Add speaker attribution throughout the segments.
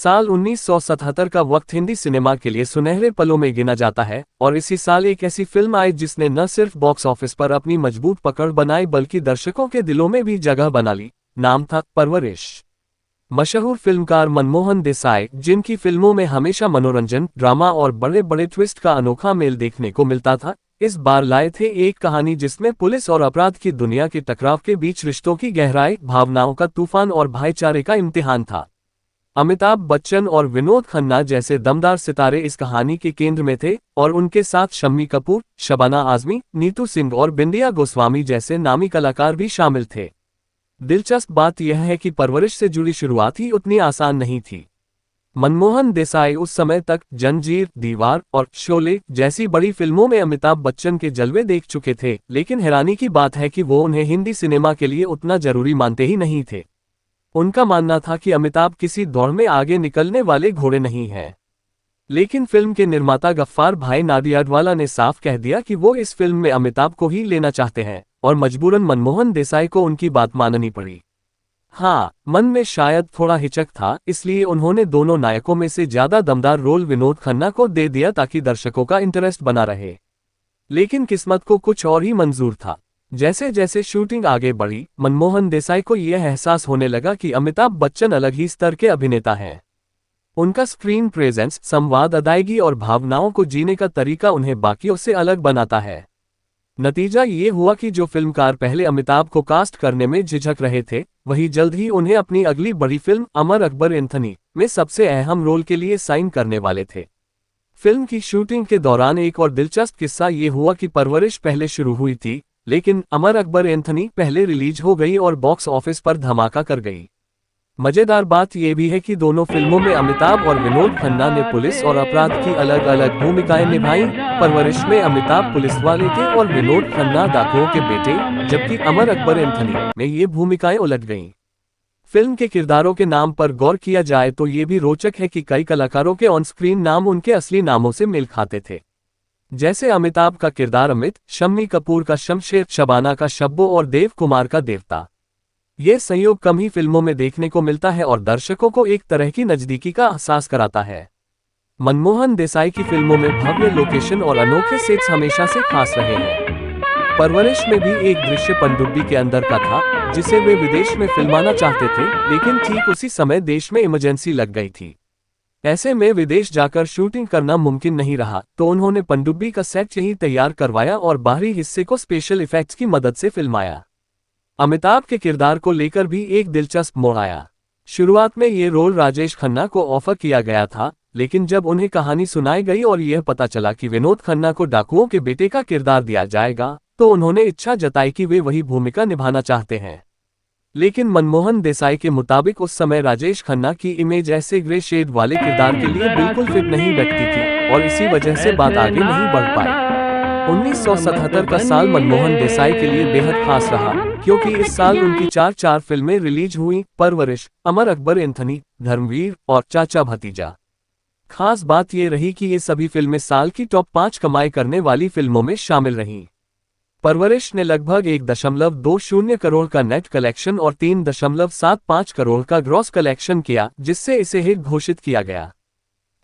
Speaker 1: साल 1977 का वक्त हिंदी सिनेमा के लिए सुनहरे पलों में गिना जाता है और इसी साल एक ऐसी फिल्म आई जिसने न सिर्फ बॉक्स ऑफिस पर अपनी मजबूत पकड़ बनाई बल्कि दर्शकों के दिलों में भी जगह बना ली। नाम था परवरिश। मशहूर फिल्मकार मनमोहन देसाई, जिनकी फिल्मों में हमेशा मनोरंजन, ड्रामा और बड़े बड़े ट्विस्ट का अनोखा मेल देखने को मिलता था, इस बार लाए थे एक कहानी जिसमें पुलिस और अपराध की दुनिया के टकराव के बीच रिश्तों की गहराई, भावनाओं का तूफान और भाईचारे का इम्तिहान था। अमिताभ बच्चन और विनोद खन्ना जैसे दमदार सितारे इस कहानी के केंद्र में थे और उनके साथ शम्मी कपूर, शबाना आजमी, नीतू सिंह और बिंदिया गोस्वामी जैसे नामी कलाकार भी शामिल थे। दिलचस्प बात यह है कि परवरिश से जुड़ी शुरुआत ही उतनी आसान नहीं थी। मनमोहन देसाई उस समय तक जंजीर, दीवार और शोले जैसी बड़ी फिल्मों में अमिताभ बच्चन के जलवे देख चुके थे, लेकिन हैरानी की बात है कि वो उन्हें हिंदी सिनेमा के लिए उतना जरूरी मानते ही नहीं थे। उनका मानना था कि अमिताभ किसी दौड़ में आगे निकलने वाले घोड़े नहीं हैं। लेकिन फिल्म के निर्माता गफ्फार भाई नाडियाडवाला ने साफ कह दिया कि वो इस फिल्म में अमिताभ को ही लेना चाहते हैं और मजबूरन मनमोहन देसाई को उनकी बात माननी पड़ी। हाँ, मन में शायद थोड़ा हिचक था, इसलिए उन्होंने दोनों नायकों में से ज्यादा दमदार रोल विनोद खन्ना को दे दिया ताकि दर्शकों का इंटरेस्ट बना रहे। लेकिन किस्मत को कुछ और ही मंजूर था। जैसे जैसे शूटिंग आगे बढ़ी, मनमोहन देसाई को यह एहसास होने लगा कि अमिताभ बच्चन अलग ही स्तर के अभिनेता हैं। उनका स्क्रीन प्रेजेंस, संवाद, अदायगी और भावनाओं को जीने का तरीका उन्हें बाकियों से अलग बनाता है। नतीजा ये हुआ कि जो फिल्मकार पहले अमिताभ को कास्ट करने में झिझक रहे थे, वही जल्द ही उन्हें अपनी अगली बड़ी फिल्म अमर अकबर एंथनी में सबसे अहम रोल के लिए साइन करने वाले थे। फिल्म की शूटिंग के दौरान एक और दिलचस्प किस्सा ये हुआ कि परवरिश पहले शुरू हुई थी, लेकिन अमर अकबर एंथनी पहले रिलीज हो गई और बॉक्स ऑफिस पर धमाका कर गई। मजेदार बात यह भी है कि दोनों फिल्मों में अमिताभ और विनोद खन्ना ने पुलिस और अपराध की अलग अलग भूमिकाएं निभाई। परवरिश में अमिताभ पुलिस वाले थे और विनोद खन्ना डाकुओं के बेटे, जबकि अमर अकबर एंथनी में ये भूमिकाएं उलट गईं। फिल्म के किरदारों के नाम पर गौर किया जाए तो ये भी रोचक है कि कई कलाकारों के ऑन स्क्रीन नाम उनके असली नामों से मेल खाते थे। जैसे अमिताभ का किरदार अमित, शम्मी कपूर का शमशेर, शबाना का शब्बो और देव कुमार का देवता। ये संयोग कम ही फिल्मों में देखने को मिलता है और दर्शकों को एक तरह की नजदीकी का एहसास कराता है। मनमोहन देसाई की फिल्मों में भव्य लोकेशन और अनोखे सेट्स हमेशा से खास रहे हैं। परवरिश में भी एक दृश्य पनडुब्बी के अंदर का था जिसे वे विदेश में फिल्माना चाहते थे, लेकिन ठीक उसी समय देश में इमरजेंसी लग गई थी। ऐसे में विदेश जाकर शूटिंग करना मुमकिन नहीं रहा, तो उन्होंने पनडुब्बी का सेट यहीं तैयार करवाया और बाहरी हिस्से को स्पेशल इफेक्ट्स की मदद से फिल्माया। अमिताभ के किरदार को लेकर भी एक दिलचस्प मोड़ आया। शुरुआत में ये रोल राजेश खन्ना को ऑफर किया गया था, लेकिन जब उन्हें कहानी सुनाई गई और यह पता चला कि विनोद खन्ना को डाकुओं के बेटे का किरदार दिया जाएगा, तो उन्होंने इच्छा जताई कि वे वही भूमिका निभाना चाहते हैं। लेकिन मनमोहन देसाई के मुताबिक उस समय राजेश खन्ना की इमेज ऐसे ग्रे शेड वाले किरदार के लिए बिल्कुल फिट नहीं बैठती थी और इसी वजह से बात आगे नहीं बढ़ पाई। 1977 का साल मनमोहन देसाई के लिए बेहद खास रहा, क्योंकि इस साल उनकी चार फिल्में रिलीज हुई: परवरिश, अमर अकबर एंथनी, धर्मवीर और चाचा भतीजा। खास बात यह रही कि ये सभी फिल्में साल की टॉप 5 कमाई करने वाली फिल्मों में शामिल रहीं। परवरिश ने लगभग 1.20 करोड़ का नेट कलेक्शन और 3.75 करोड़ का ग्रॉस कलेक्शन किया, जिससे इसे हिट घोषित किया गया।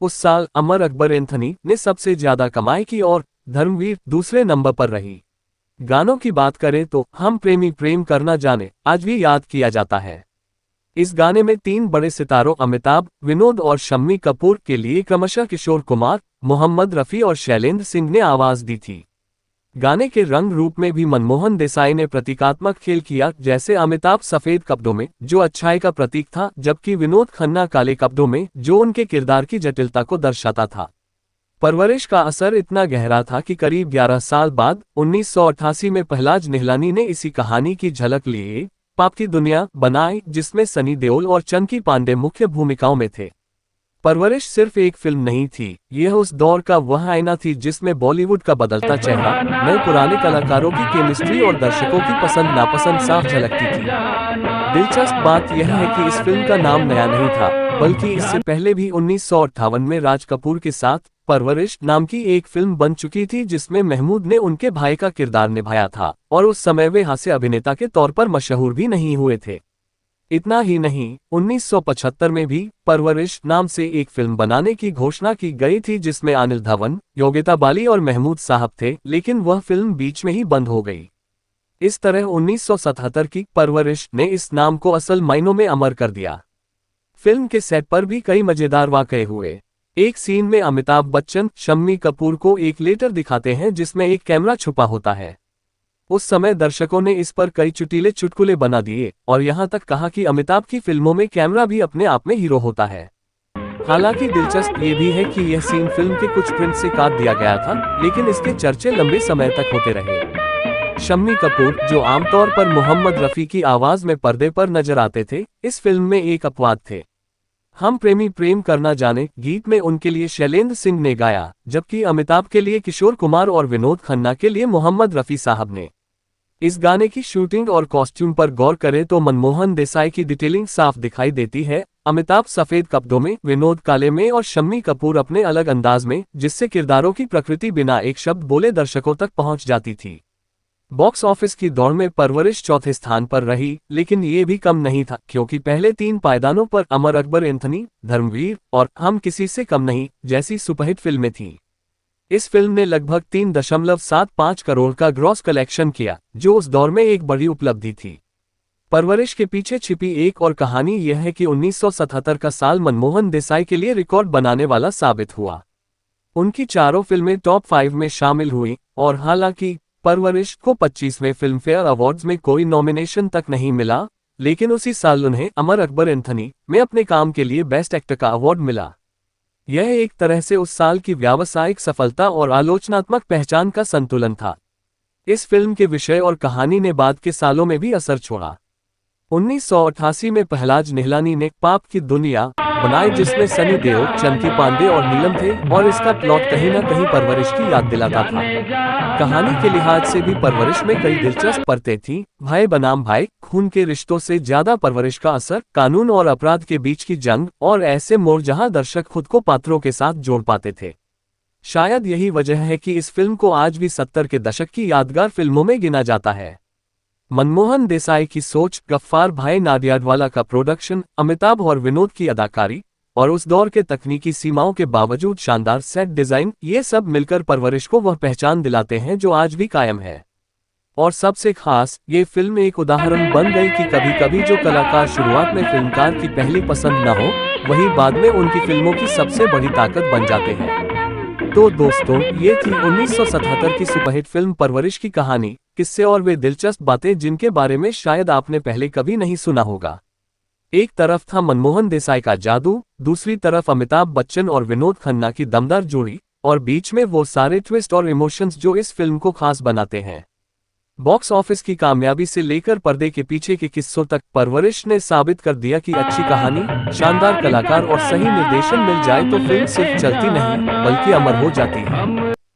Speaker 1: उस साल अमर अकबर एंथनी ने सबसे ज्यादा कमाई की और धर्मवीर दूसरे नंबर पर रही। गानों की बात करें तो हम प्रेमी प्रेम करना जाने आज भी याद किया जाता है। इस गाने में 3 बड़े सितारों अमिताभ, विनोद और शम्मी कपूर के लिए क्रमशः किशोर कुमार, मोहम्मद रफ़ी और शैलेंद्र सिंह ने आवाज दी थी। गाने के रंग रूप में भी मनमोहन देसाई ने प्रतीकात्मक खेल किया, जैसे अमिताभ सफेद कपड़ों में, जो अच्छाई का प्रतीक था, जबकि विनोद खन्ना काले कपड़ों में, जो उनके किरदार की जटिलता को दर्शाता था। परवरिश का असर इतना गहरा था कि करीब 11 साल बाद 1988 में पहलाज निहलानी ने इसी कहानी की झलक लिए पाप की दुनिया बनाई, जिसमें सनी देओल और चंकी पांडे मुख्य भूमिकाओं में थे। परवरिश सिर्फ एक फिल्म नहीं थी, यह उस दौर का वह आईना थी जिसमें बॉलीवुड का बदलता चेहरा, नए पुराने कलाकारों की केमिस्ट्री और दर्शकों की पसंद नापसंद साफ झलकती थी। दिलचस्प बात यह है कि इस फिल्म का नाम नया नहीं था, बल्कि इससे पहले भी 1958 में राज कपूर के साथ परवरिश नाम की एक फिल्म बन चुकी थी, जिसमें महमूद ने उनके भाई का किरदार निभाया था और उस समय वे हास्य अभिनेता के तौर पर मशहूर भी नहीं हुए थे। इतना ही नहीं, 1975 में भी परवरिश नाम से एक फिल्म बनाने की घोषणा की गई थी जिसमें अनिल धवन, योगिता बाली और महमूद साहब थे, लेकिन वह फिल्म बीच में ही बंद हो गई। इस तरह 1977 की परवरिश ने इस नाम को असल मायनों में अमर कर दिया। फिल्म के सेट पर भी कई मजेदार वाकये हुए। एक सीन में अमिताभ बच्चन शम्मी कपूर को एक लेटर दिखाते हैं जिसमें एक कैमरा छुपा होता है। उस समय दर्शकों ने इस पर कई चुटीले चुटकुले बना दिए और यहां तक कहा कि अमिताभ की फिल्मों में कैमरा भी अपने आप में हीरो होता है। हालांकि दिलचस्प ये भी है कि यह सीन फिल्म के कुछ प्रिंट से काट दिया गया था, लेकिन इसके चर्चे लंबे समय तक होते रहे। शम्मी कपूर, जो आमतौर पर मोहम्मद रफी की आवाज में पर्दे पर नजर आते थे, इस फिल्म में एक अपवाद थे। हम प्रेमी प्रेम करना जाने गीत में उनके लिए शैलेंद्र सिंह ने गाया, जबकि अमिताभ के लिए किशोर कुमार और विनोद खन्ना के लिए मोहम्मद रफी साहब ने। इस गाने की शूटिंग और कॉस्ट्यूम पर गौर करें तो मनमोहन देसाई की डिटेलिंग साफ दिखाई देती है। अमिताभ सफेद कपड़ों में, विनोद काले में और शम्मी कपूर अपने अलग अंदाज में, जिससे किरदारों की प्रकृति बिना एक शब्द बोले दर्शकों तक पहुंच जाती थी। बॉक्स ऑफिस की दौड़ में परवरिश चौथे स्थान पर रही, लेकिन ये भी कम नहीं था, क्योंकि पहले 3 पायदानों पर अमर अकबर एंथनी, धर्मवीर और हम किसी से कम नहीं जैसी सुपरहिट फिल्में थीं। इस फिल्म ने लगभग 3.75 करोड़ का ग्रॉस कलेक्शन किया, जो उस दौर में एक बड़ी उपलब्धि थी। परवरिश के पीछे छिपी एक और कहानी यह है कि 1977 का साल मनमोहन देसाई के लिए रिकॉर्ड बनाने वाला साबित हुआ। उनकी चारों फिल्में टॉप 5 में शामिल हुई और हालांकि परवरिश को 25वें फिल्म फेयर अवार्ड्स में कोई नॉमिनेशन तक नहीं मिला, लेकिन उसी साल उन्हें अमर अकबर एंथनी में अपने काम के लिए बेस्ट एक्टर का अवार्ड मिला। यह एक तरह से उस साल की व्यावसायिक सफलता और आलोचनात्मक पहचान का संतुलन था। इस फिल्म के विषय और कहानी ने बाद के सालों में भी असर छोड़ा। 1988 में पहलाज निहलानी ने पाप की दुनिया बनाई, जिसमें सनी देओल, चंकी पांडे और नीलम थे, और इसका प्लॉट कहीं न कहीं परवरिश की याद दिलाता था। कहानी के लिहाज से भी परवरिश में कई दिलचस्प परतें थीं। भाई बनाम भाई, खून के रिश्तों से ज्यादा परवरिश का असर कानून और अपराध के बीच की जंग और ऐसे मोड़ जहां दर्शक खुद को पात्रों के साथ जोड़ पाते थे। शायद यही वजह है कि इस फिल्म को आज भी 70 के दशक की यादगार फिल्मों में गिना जाता है। मनमोहन देसाई की सोच, गफ्फार भाई नाडियाडवाला का प्रोडक्शन, अमिताभ और विनोद की अदाकारी और उस दौर के तकनीकी सीमाओं के बावजूद शानदार सेट डिजाइन, ये सब मिलकर परवरिश को वह पहचान दिलाते हैं जो आज भी कायम है। और सबसे खास, ये फिल्म एक उदाहरण बन गई कि कभी कभी जो कलाकार शुरुआत में फिल्मकार की पहली पसंद न हो, वही बाद में उनकी फिल्मों की सबसे बड़ी ताकत बन जाते हैं। तो दोस्तों, ये थी 1977 की सुपरहिट फिल्म परवरिश की कहानी, किस्से और वे दिलचस्प बातें जिनके बारे में शायद आपने पहले कभी नहीं सुना होगा। एक तरफ था मनमोहन देसाई का जादू, दूसरी तरफ अमिताभ बच्चन और विनोद खन्ना की दमदार जोड़ी, और बीच में वो सारे ट्विस्ट और इमोशंस जो इस फिल्म को खास बनाते हैं। बॉक्स ऑफिस की कामयाबी से लेकर पर्दे के पीछे के किस्सों तक, परवरिश ने साबित कर दिया कि अच्छी कहानी, शानदार कलाकार और सही निर्देशन मिल जाए तो फिल्म सिर्फ चलती नहीं बल्कि अमर हो जाती है।